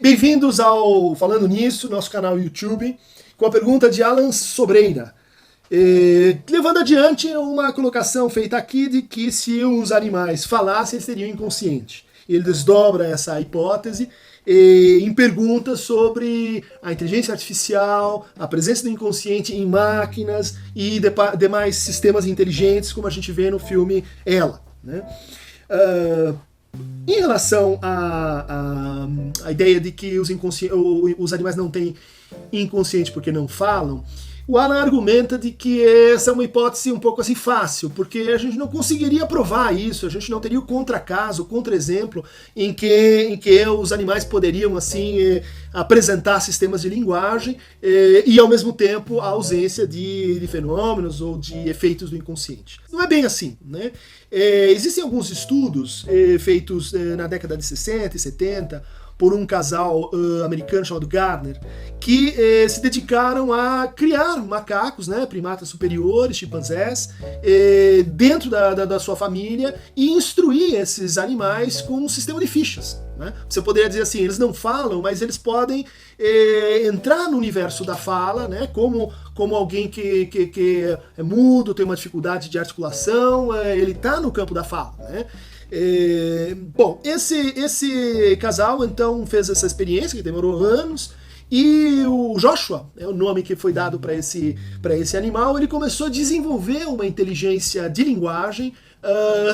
Bem-vindos ao Falando Nisso, nosso canal YouTube, com a pergunta de Alan Sobreira. Levando adiante uma colocação feita aqui de que se os animais falassem, eles teriam inconsciente. Ele desdobra essa hipótese em perguntas sobre a inteligência artificial, a presença do inconsciente em máquinas e demais sistemas inteligentes, como a gente vê no filme Ela, né? Em relação à ideia de que os animais não têm inconsciente porque não falam, o Alan argumenta de que essa é uma hipótese um pouco assim fácil, porque a gente não conseguiria provar isso, a gente não teria o contra-caso, o contra-exemplo em que os animais poderiam assim apresentar sistemas de linguagem e ao mesmo tempo a ausência de fenômenos ou de efeitos do inconsciente. Não é bem assim, né? Existem alguns estudos feitos na década de 60 e 70 por um casal americano chamado Gardner, que se dedicaram a criar macacos, né, primatas superiores, chimpanzés, dentro da sua família e instruir esses animais com um sistema de fichas. Né? Você poderia dizer assim, eles não falam, mas eles podem entrar no universo da fala, né, como alguém que é mudo, tem uma dificuldade de articulação, ele está no campo da fala, né? Bom, esse casal então fez essa experiência que demorou anos, e o Joshua, é o nome que foi dado para esse animal, ele começou a desenvolver uma inteligência de linguagem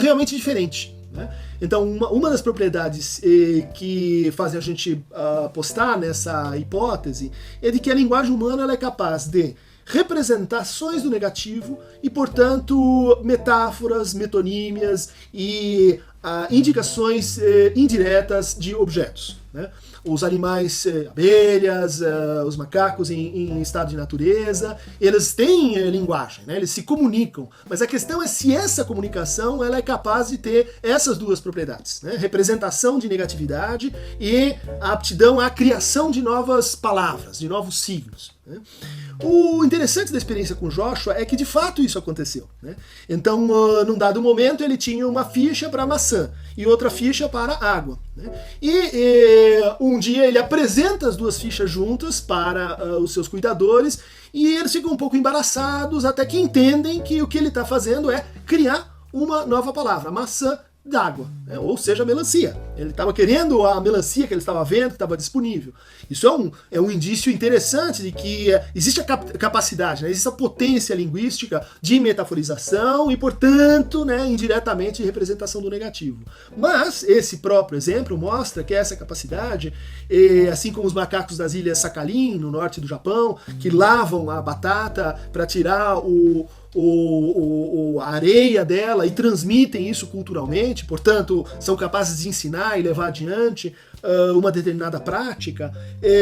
realmente diferente, né? Então uma das propriedades que fazem a gente apostar nessa hipótese é de que a linguagem humana ela é capaz de representações do negativo e, portanto, metáforas, metonímias e indicações indiretas de objetos, né? Os animais, abelhas, os macacos em estado de natureza, eles têm linguagem, né? Eles se comunicam, mas a questão é se essa comunicação ela é capaz de ter essas duas propriedades, né? Representação de negatividade e a aptidão à criação de novas palavras, de novos signos, né? O interessante da experiência com Joshua é que de fato isso aconteceu, né? Então, num dado momento, ele tinha uma ficha para maçã e outra ficha para água, né? E um dia ele apresenta as duas fichas juntas para os seus cuidadores e eles ficam um pouco embaraçados até que entendem que o que ele está fazendo é criar uma nova palavra, maçã d'água, né? Ou seja, melancia. Ele estava querendo a melancia que ele estava vendo, que estava disponível. Isso é um indício interessante de que existe a capacidade, né? Existe a potência linguística de metaforização e, portanto, né, indiretamente, de representação do negativo. Mas esse próprio exemplo mostra que essa capacidade, assim como os macacos das ilhas Sakhalin, no norte do Japão, que lavam a batata para tirar a areia dela e transmitem isso culturalmente, portanto, são capazes de ensinar e levar adiante uma determinada prática.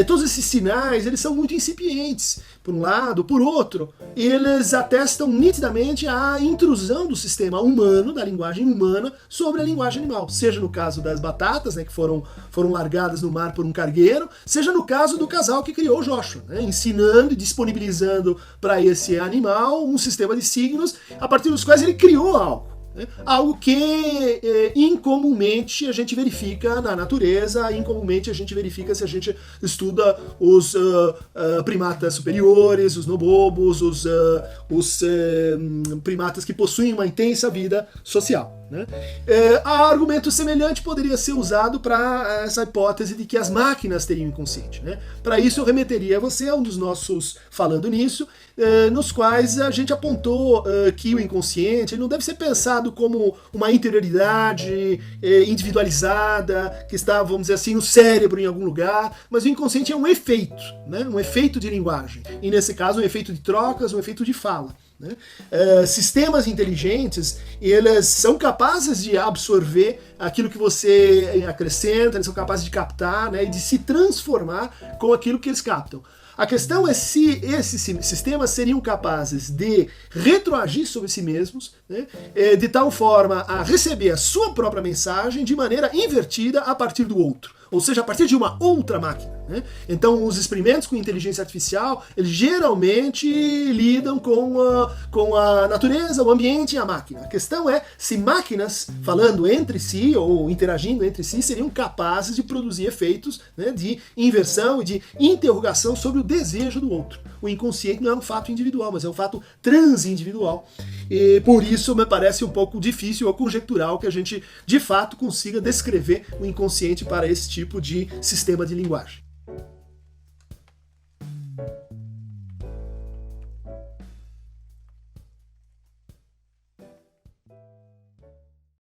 Todos esses sinais, eles são muito incipientes, por um lado. Por outro, eles atestam nitidamente a intrusão do sistema humano, da linguagem humana, sobre a linguagem animal. Seja no caso das batatas, né, que foram largadas no mar por um cargueiro, seja no caso do casal que criou o Joshua, né, ensinando e disponibilizando para esse animal um sistema de signos a partir dos quais ele criou algo. Algo que incomumente a gente verifica na natureza, incomumente a gente verifica se a gente estuda os primatas superiores, os nobobos, os primatas que possuem uma intensa vida social, né? Argumento semelhante poderia ser usado para essa hipótese de que as máquinas teriam inconsciente, né? Para isso eu remeteria você a um dos nossos Falando Nisso, nos quais a gente apontou que o inconsciente não deve ser pensado como uma interioridade individualizada, que está, vamos dizer assim, no cérebro em algum lugar, mas o inconsciente é um efeito, né? Um efeito de linguagem, e nesse caso um efeito de trocas, um efeito de fala, né? Sistemas inteligentes, eles são capazes de absorver aquilo que você acrescenta, eles são capazes de captar, né, e de se transformar com aquilo que eles captam. A questão é se esses sistemas seriam capazes de retroagir sobre si mesmos, né, de tal forma a receber a sua própria mensagem de maneira invertida a partir do outro, ou seja, a partir de uma outra máquina. né? Então, os experimentos com inteligência artificial, eles geralmente lidam com a natureza, o ambiente e a máquina. A questão é se máquinas, falando entre si ou interagindo entre si, seriam capazes de produzir efeitos, né, de inversão e de interrogação sobre o desejo do outro. O inconsciente não é um fato individual, mas é um fato transindividual. E por isso me parece um pouco difícil ou conjectural que a gente, de fato, consiga descrever o inconsciente para esse tipo de sistema de linguagem.